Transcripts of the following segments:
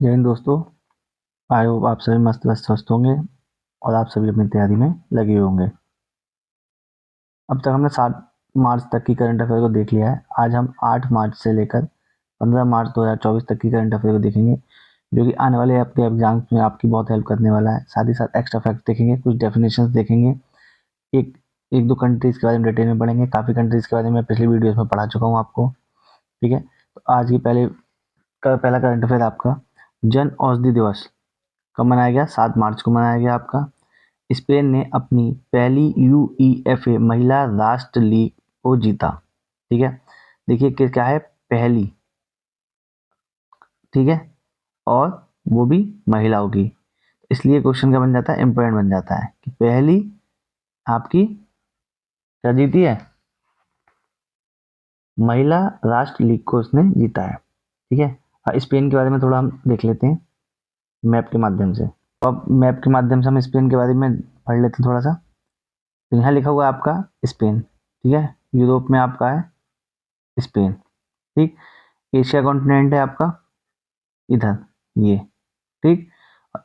जय हिंद दोस्तों। I hope आप सभी मस्त व्यस्त स्वस्थ होंगे और आप सभी अपनी तैयारी में लगे हुए होंगे। अब तक हमने 7 मार्च तक की करंट अफेयर को देख लिया है। आज हम 8 मार्च से लेकर 15 मार्च 2024 तक की करंट अफेयर को देखेंगे, जो कि आने वाले आपके एग्जाम्स में आपकी बहुत हेल्प करने वाला है। साथ ही साथ एक्स्ट्रा फैक्ट देखेंगे, कुछ डेफिनेशंस देखेंगे, एक एक दो कंट्रीज के बारे में डिटेल में पढ़ेंगे। काफ़ी कंट्रीज के बारे में पिछली वीडियोस में पढ़ा चुका हूँ आपको। ठीक है, तो आज की पहला करंट अफेयर आपका जन औषधि दिवस कब मनाया गया? 7 मार्च को मनाया गया आपका। स्पेन ने अपनी पहली यूईएफए महिला राष्ट्र लीग को जीता। ठीक है, देखिए कि क्या है, पहली, ठीक है, और वो भी महिलाओं की। इसलिए क्वेश्चन क्या बन जाता है, इंपॉर्टेंट बन जाता है कि पहली आपकी क्या जीती है, महिला राष्ट्र लीग को उसने जीता है। ठीक है, स्पेन के बारे में थोड़ा हम देख लेते हैं मैप के माध्यम से। अब मैप के माध्यम से हम स्पेन के बारे में पढ़ लेते हैं थोड़ा सा। तो यहाँ लिखा हुआ है आपका स्पेन, ठीक है, यूरोप में आपका है स्पेन। ठीक, एशिया कॉन्टिनेंट है आपका इधर, ये, ठीक,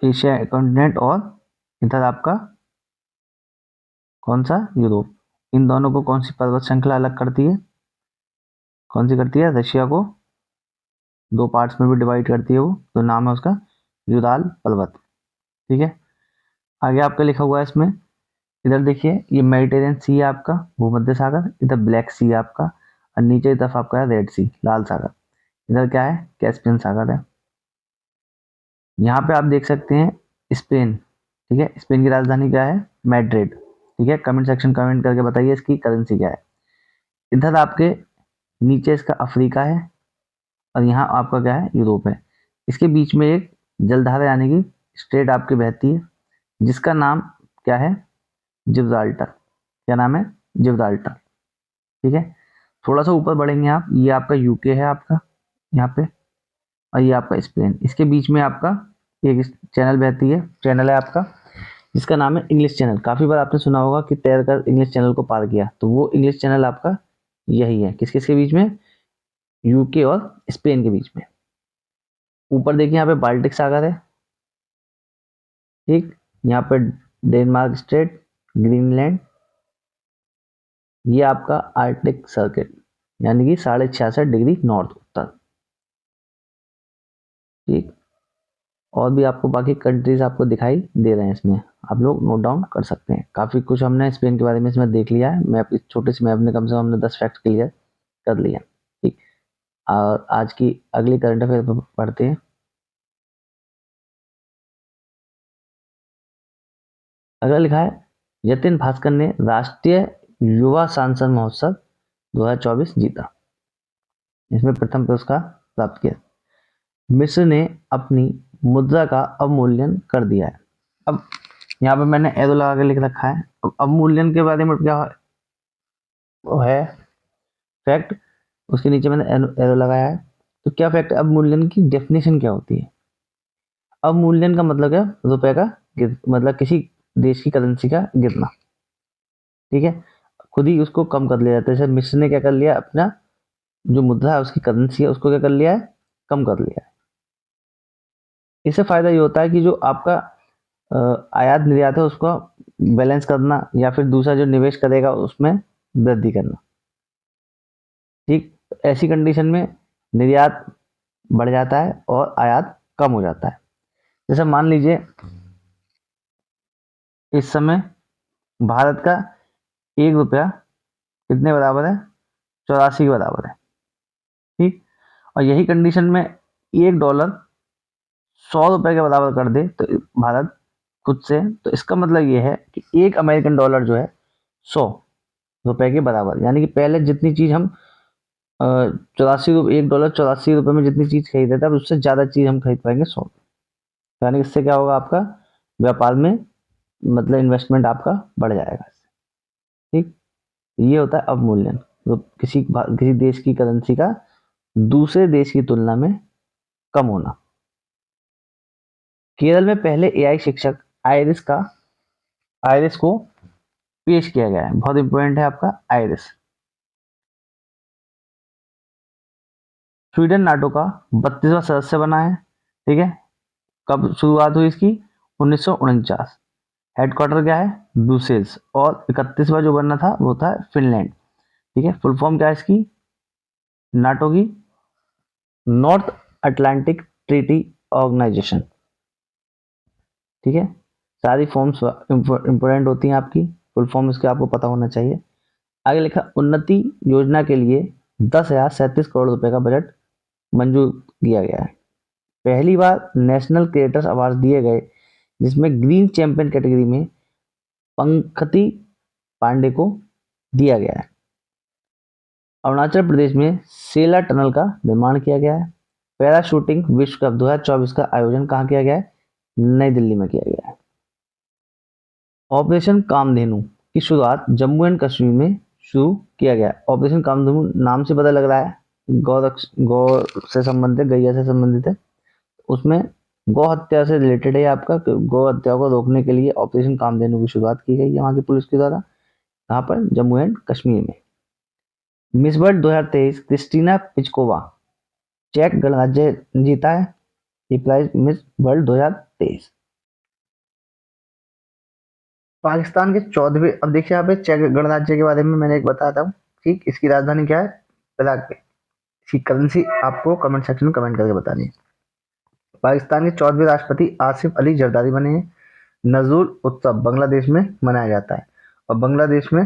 एशिया कॉन्टिनेंट, और इधर आपका कौन सा, यूरोप। इन दोनों को कौन सी पर्वत श्रृंखला अलग करती है, कौन सी करती है, रशिया को दो पार्ट्स में भी डिवाइड करती है वो, तो नाम है उसका यूराल पर्वत। ठीक है, आगे आपका लिखा हुआ है इसमें, इधर देखिए ये मेडिटेरियन सी है आपका, भूमध्य सागर, इधर ब्लैक सी है आपका, और नीचे की तरफ आपका है रेड सी, लाल सागर। इधर क्या है, कैस्पियन सागर है। यहाँ पे आप देख सकते हैं स्पेन, ठीक है, स्पेन की राजधानी क्या है, मैड्रिड। ठीक है, कमेंट सेक्शन कमेंट करके बताइए इसकी करेंसी क्या है। इधर आपके नीचे इसका अफ्रीका है, और यहाँ आपका क्या है, यूरोप है। इसके बीच में एक जलधारा यानी कि स्ट्रेट आपकी बहती है, जिसका नाम क्या है, जिब्राल्टर। क्या नाम है, जिब्राल्टर। ठीक है, थोड़ा सा ऊपर बढ़ेंगे आप, ये आपका यूके है आपका यहाँ पे, और ये आपका स्पेन। इसके बीच में आपका एक चैनल बहती है, चैनल है आपका जिसका नाम है इंग्लिश चैनल। काफी बार आपने सुना होगा कि तैरकर इंग्लिश चैनल को पार किया, तो वो इंग्लिश चैनल आपका यही है। किस किस के बीच में, यूके और स्पेन के बीच में। ऊपर देखिए यहाँ पे बाल्टिक सागर है, ठीक, यहाँ पे डेनमार्क स्ट्रेट, ग्रीनलैंड, ये आपका आर्कटिक सर्किल यानी कि 66.5 डिग्री नॉर्थ उत्तर। ठीक, और भी आपको बाकी कंट्रीज आपको दिखाई दे रहे हैं इसमें, आप लोग नोट डाउन कर सकते हैं। काफ़ी कुछ हमने स्पेन के बारे में इसमें देख लिया है। मैप, इस छोटे से मैप ने कम से कम हमने 10 फैक्ट क्लियर कर लिया। ठीक, और आज की अगली करंट अफेयर पढ़ते हैं। अगला लिखा है, यतिन भास्कर ने राष्ट्रीय युवा सांसद महोत्सव 2024 जीता। इसमें प्रथम पुरस्कार प्राप्त किया। मिस्र ने अपनी मुद्रा का अवमूल्यन कर दिया है। अब यहाँ पे मैंने एरो लगा के लिख रखा है। अब अवमूल्यन के बारे में क्या है फैक्ट, उसके नीचे मैंने एरो लगाया है। तो क्या फैक्ट, अवमूल्यन की डेफिनेशन क्या होती है। अवमूल्यन का मतलब है रुपए का मतलब किसी देश की करेंसी का गिरना। ठीक है, खुद ही उसको कम कर लिया जाता है। जैसे मिस्र ने क्या कर लिया, अपना जो मुद्रा है उसकी करेंसी है उसको क्या कर लिया है, कम कर लिया है। इससे फायदा ये होता है कि जो आपका आयात निर्यात है उसको बैलेंस करना, या फिर दूसरा जो निवेश करेगा उसमें वृद्धि करना। ठीक, ऐसी कंडीशन में निर्यात बढ़ जाता है और आयात कम हो जाता है। जैसे मान लीजिए इस समय भारत का 1 रुपया कितने बराबर है, 84 के बराबर है। ठीक, और यही कंडीशन में $1 100 रुपए के बराबर कर दे तो भारत खुद से, तो इसका मतलब ये है कि $1 जो है 100 रुपए के बराबर, यानी कि पहले जितनी चीज हम 84 $1 84 रुपए में जितनी चीज खरीद रहे थे, अब उससे ज्यादा चीज हम खरीद पाएंगे 100। यानी कि इससे क्या होगा, आपका व्यापार में मतलब इन्वेस्टमेंट आपका बढ़ जाएगा। ठीक, ये होता है अवमूल्यन, तो किसी देश की करेंसी का दूसरे देश की तुलना में कम होना। केरल में पहले एआई शिक्षक आयरिस को पेश किया गया है। बहुत इंपॉर्टेंट है आपका आयरिस। स्वीडन नाटो का 32वां सदस्य बना है। ठीक है, कब शुरुआत हुई इसकी? 1949। हेडक्वार्टर क्या है? ब्रुसेल्स। और 31वां जो बनना था वो था फिनलैंड। ठीक है, फुल फॉर्म क्या है इसकी? नाटो की नॉर्थ अटलांटिक ट्रीटी ऑर्गेनाइजेशन। ठीक है, सारी फॉर्म्स इंपॉर्टेंट होती हैं आपकी, फुल फॉर्म इसके आपको पता होना चाहिए। आगे लिखा, उन्नति योजना के लिए 10,037 करोड़ रुपए का बजट मंजूर किया गया है। पहली बार नेशनल क्रिएटर्स अवार्ड दिए गए, जिसमें ग्रीन चैंपियन कैटेगरी में पंकति पांडे को दिया गया है। अरुणाचल प्रदेश में सेला टनल का निर्माण किया गया है। पैरा शूटिंग विश्व कप 2024 का आयोजन कहाँ किया गया है? नई दिल्ली में किया गया है। ऑपरेशन कामधेनु की शुरुआत जम्मू एंड कश्मीर में शुरू किया गया। ऑपरेशन कामधेनु नाम से पता लग रहा है गौ से संबंधित, गैया से संबंधित है। उसमें गौ हत्या से रिलेटेड है आपका। गौ हत्या को रोकने के लिए ऑपरेशन कामधेनु की शुरुआत की गई है वहां की पुलिस के द्वारा। कहाँ पर? जम्मू एंड कश्मीर में। मिस वर्ल्ड 2023 क्रिस्टीना पिचकोवा चेक गणराज्य जीता है ये प्राइज, मिस वर्ल्ड 2023। पाकिस्तान के 14वें, अब देखिए यहाँ पे चेक गणराज्य के बारे में मैंने एक बताया था, ठीक। इसकी राजधानी क्या है? पराग पे। इसकी करेंसी आपको कमेंट सेक्शन में कमेंट करके बतानी है। पाकिस्तान के 14वें राष्ट्रपति आसिफ अली जरदारी बने हैं। नजरुल उत्सव बांग्लादेश में मनाया जाता है। और बांग्लादेश में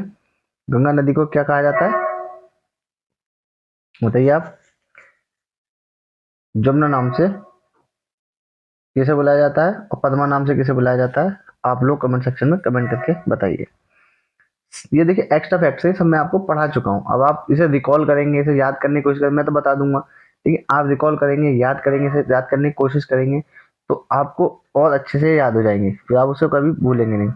गंगा नदी को क्या कहा जाता है बताइए आप? जमुना नाम से किसे बुलाया जाता है और पद्मा नाम से किसे बुलाया जाता है? आप लोग कमेंट सेक्शन में कमेंट करके बताइए। ये देखिए एक्स्ट्रा फैक्ट्स है, सब मैं आपको पढ़ा चुका हूँ। अब आप इसे रिकॉल करेंगे, इसे याद करने की कोशिश करेंगे, मैं तो बता दूंगा, ठीक है। आप रिकॉल करेंगे, याद करेंगे, इसे याद करने की कोशिश करेंगे तो आपको और अच्छे से याद हो जाएंगे, फिर आप उसे कभी भूलेंगे नहीं।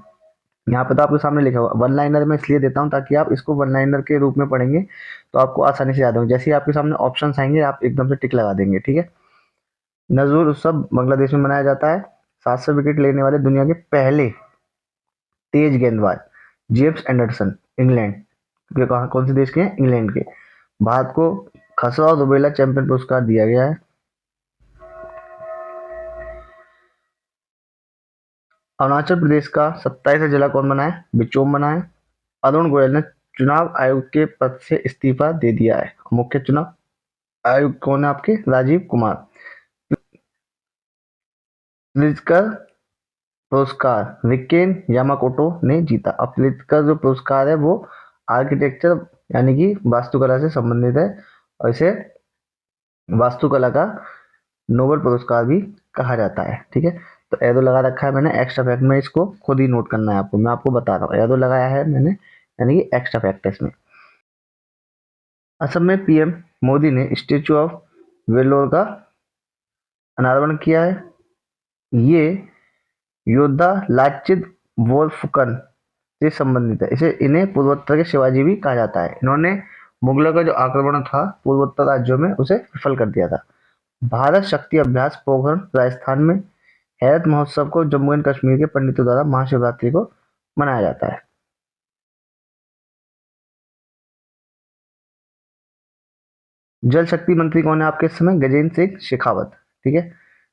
यहाँ पे तो आपके सामने लिखा हुआ वन लाइनर में इसलिए देता हूँ ताकि आप इसको वन लाइनर के रूप में पढ़ेंगे तो आपको आसानी से याद होंगे। जैसे ही आपके सामने ऑप्शन आएंगे आप एकदम से टिक लगा देंगे, ठीक है। नजरुल उत्सव बांग्लादेश में मनाया जाता है। 700 विकेट लेने वाले दुनिया के पहले तेज गेंदबाज जेम्स एंडरसन, इंग्लैंड के, कौन से देश के हैं? इंग्लैंड के। भारत को खसरा और रुबेला चैंपियन पुरस्कार दिया गया है। अरुणाचल प्रदेश का 27वां जिला कौन बना है? बिचोम बना है। अरुण गोयल ने चुनाव आयोग के पद से इस्तीफा दे दिया है। मुख्य चुनाव आयुक्त कौन है आपके? राजीव कुमार। प्रित्जकर पुरस्कार रिकेन यामाकोटो ने जीता। अब प्रित्जकर जो पुरस्कार है वो आर्किटेक्चर यानी कि वास्तुकला से संबंधित है और इसे वास्तुकला का नोबेल पुरस्कार भी कहा जाता है, ठीक है। तो एरो लगा रखा है मैंने एक्स्ट्रा फैक्ट में, इसको खुद ही नोट करना है आपको, मैं आपको बता रहा हूँ। एरो लगाया है मैंने यानी कि एक्स्ट्रा फैक्ट है इसमें। असम में पीएम मोदी ने स्टेचू ऑफ वेलोर का अनावरण किया है। ये योद्धा लाचित बोरफुकन से संबंधित है। इन्हें पूर्वोत्तर के शिवाजी भी कहा जाता है। इन्होंने मुगलों का जो आक्रमण था पूर्वोत्तर राज्यों में उसे विफल कर दिया था। भारत शक्ति अभ्यास पोखरण राजस्थान में। हैरत महोत्सव को जम्मू एंड कश्मीर के पंडितों द्वारा महाशिवरात्रि को मनाया जाता है। जल शक्ति मंत्री कौन है आपके इस समय? गजेंद्र सिंह शेखावत, ठीक है।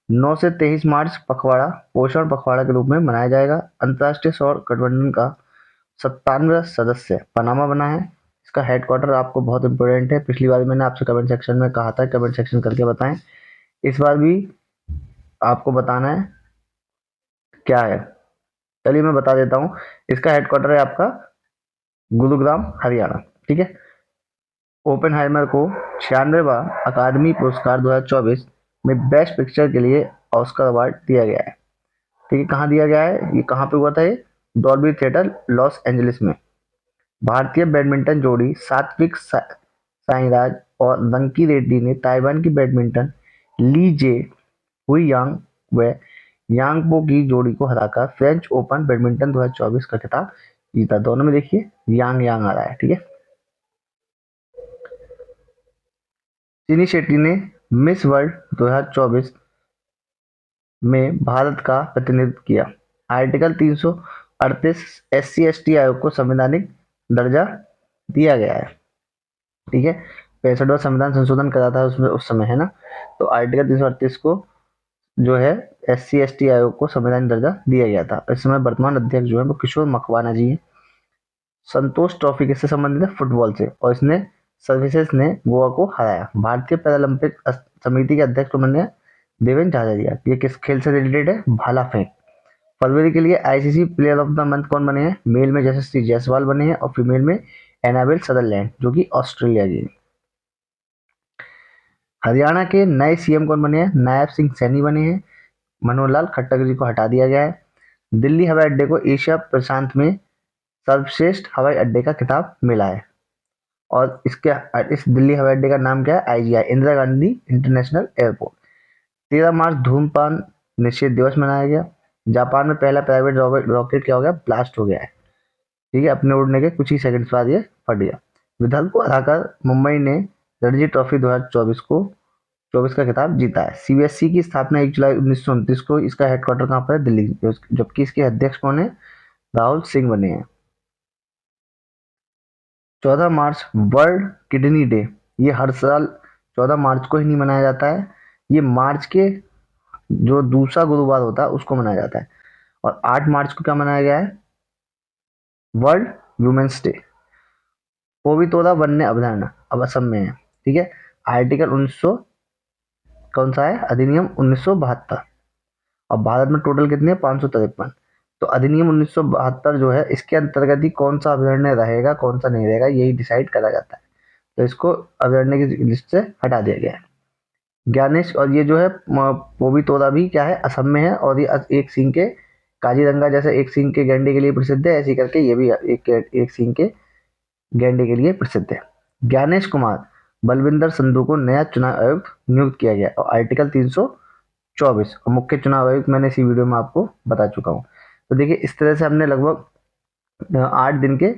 9 से 23 मार्च पखवाड़ा पोषण पखवाड़ा के रूप में मनाया जाएगा। अंतर्राष्ट्रीय सौर गठबंधन का 97वां सदस्य पनामा बना है। इसका हेडक्वार्टर आपको बहुत इंपॉर्टेंट है, पिछली बार मैंने आपसे कमेंट सेक्शन में कहा था, कमेंट सेक्शन करके बताएं। इस बार भी आपको बताना है क्या है। चलिए मैं बता देता हूँ, इसका हेडक्वार्टर है आपका गुरुग्राम हरियाणा, ठीक है। ओपेनहाइमर को 96वां अकादमी पुरस्कार 2024 में बेस्ट पिक्चर के लिए ऑस्कर अवार्ड दिया गया है, ठीक है। कहाँ दिया गया है? ये कहाँ पे हुआ था? ये डॉल्बी थिएटर लॉस एंजलिस में। भारतीय बैडमिंटन जोड़ी सात्विक साईराज और रंकी रेड्डी ने ताइवान की बैडमिंटन ली जे हुई यांग व यांगपो की जोड़ी को हराकर फ्रेंच ओपन बैडमिंटन 2024 का खिताब जीता। दोनों में देखिए यांग यांग आ रहा है, ठीक है। चिनी शेट्टी ने मिस वर्ल्ड 2024 में भारत का प्रतिनिधित्व किया। आर्टिकल 338 SC/ST आयोग को संवैधानिक दर्जा दिया गया है, ठीक है। 65वां संविधान संशोधन करा था उसमें उस समय, है ना। तो आर्टिकल 338 को जो है SC/ST आयोग को संवैधानिक दर्जा दिया गया था। इस समय वर्तमान अध्यक्ष जो है वो किशोर मकवाना जी हैं। संतोष ट्रॉफी किससे संबंधित है? फुटबॉल से, और इसने सर्विसेज ने गोवा को हराया। भारतीय पैरालंपिक समिति के अध्यक्ष को बने देवेंद्र झाझरिया। ये किस खेल से रिलेटेड है? भाला फेंक। फरवरी के लिए ICC player of the month कौन बने हैं? मेल में यशस्वी जायसवाल बने हैं और फीमेल में एनाबेल सदरलैंड जो कि ऑस्ट्रेलिया की। हरियाणा के नए CM कौन बने हैं? नायब सिंह सैनी बने हैं। मनोहर लाल खट्टर जी को हटा दिया गया है। दिल्ली हवाई अड्डे को एशिया प्रशांत में सर्वश्रेष्ठ हवाई अड्डे का खिताब मिला है। और इस दिल्ली हवाई अड्डे का नाम क्या है? IGI, Indira Gandhi international airport. 13 मार्च धूम्रपान निषेध दिवस मनाया गया। जापान में पहला प्राइवेट रॉकेट क्या हो गया? ब्लास्ट हो गया है। ठीक है, अपने उड़ने के कुछ ही सेकंड्स बाद ये फट गया। विदर्भ को हराकर मुंबई ने रणजी ट्रॉफी 2024 का खिताब जीता है। CBSE की स्थापना 1 जुलाई 1929 को, इसका हेडक्वार्टर कहाँ पर है? दिल्ली। जबकि इसके अध्यक्ष कौन है? राहुल सिंह बने हैं। 14 मार्च वर्ल्ड किडनी डे। ये हर साल 14 मार्च को ही नहीं मनाया जाता है, ये मार्च के जो दूसरा गुरुवार होता है उसको मनाया जाता है। और 8 मार्च को क्या मनाया गया है? World women's day. पोवितोरा वन्य अभयारण्य अब असम में है। ठीक है, आर्टिकल 1900 कौन सा है? अधिनियम 1972। और भारत में टोटल कितने? 553। तो अधिनियम 1972 जो है इसके अंतर्गत ही कौन सा अभयारण्य रहेगा कौन सा नहीं रहेगा यही डिसाइड करा जाता है। तो इसको अभयारण्य की लिस्ट से हटा दिया गया है। ज्ञानेश, और ये जो है पोवितोरा भी क्या है? असम में है। और ये एक सींग के काजीरंगा जैसे एक सींग के गैंडे के लिए प्रसिद्ध है, ऐसे करके ये भी एक सींग के गैंडे के लिए प्रसिद्ध है। ज्ञानेश कुमार बलविंदर संधू को नया चुनाव आयुक्त नियुक्त किया गया और आर्टिकल 324 और मुख्य चुनाव आयुक्त मैंने इसी वीडियो में आपको बता चुका हूँ। तो देखिए इस तरह से हमने लगभग 8 दिन के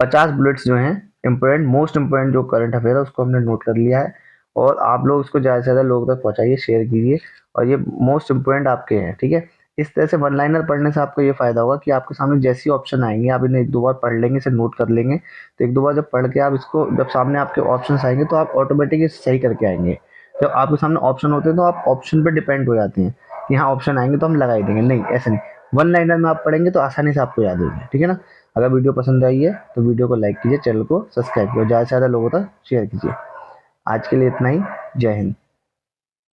50 बुलेट्स जो हैं इम्पोर्टेंट मोस्ट इम्पोर्टेंट जो करंट अफेयर है उसको हमने नोट कर लिया है। और आप लोग इसको ज़्यादा से ज़्यादा लोगों तक पहुँचाइए, शेयर कीजिए, और ये मोस्ट इम्पोर्टेंट आपके हैं। ठीक है, इस तरह से वन लाइनर पढ़ने से आपको ये फायदा होगा कि आपके सामने जैसी ऑप्शन आएंगे आप इन्हें 1-2 बार पढ़ लेंगे, इसे नोट कर लेंगे। तो 1-2 बार जब पढ़ के आप इसको जब सामने आपके ऑप्शन आएंगे तो आप ऑटोमेटिकली सही करके आएंगे। जब आपके सामने ऑप्शन होते हैं तो आप ऑप्शन पर डिपेंड हो जाते हैं कि हाँ ऑप्शन आएंगे तो हम लगा ही देंगे, नहीं ऐसे नहीं। वन लाइनर में आप पढ़ेंगे तो आसानी से आपको याद होगी। ठीक है ना। अगर वीडियो पसंद आई है तो वीडियो को लाइक कीजिए, चैनल को सब्सक्राइब कीजिए, ज़्यादा से ज़्यादा लोगों तक शेयर कीजिए। आज के लिए इतना ही। जय हिंद।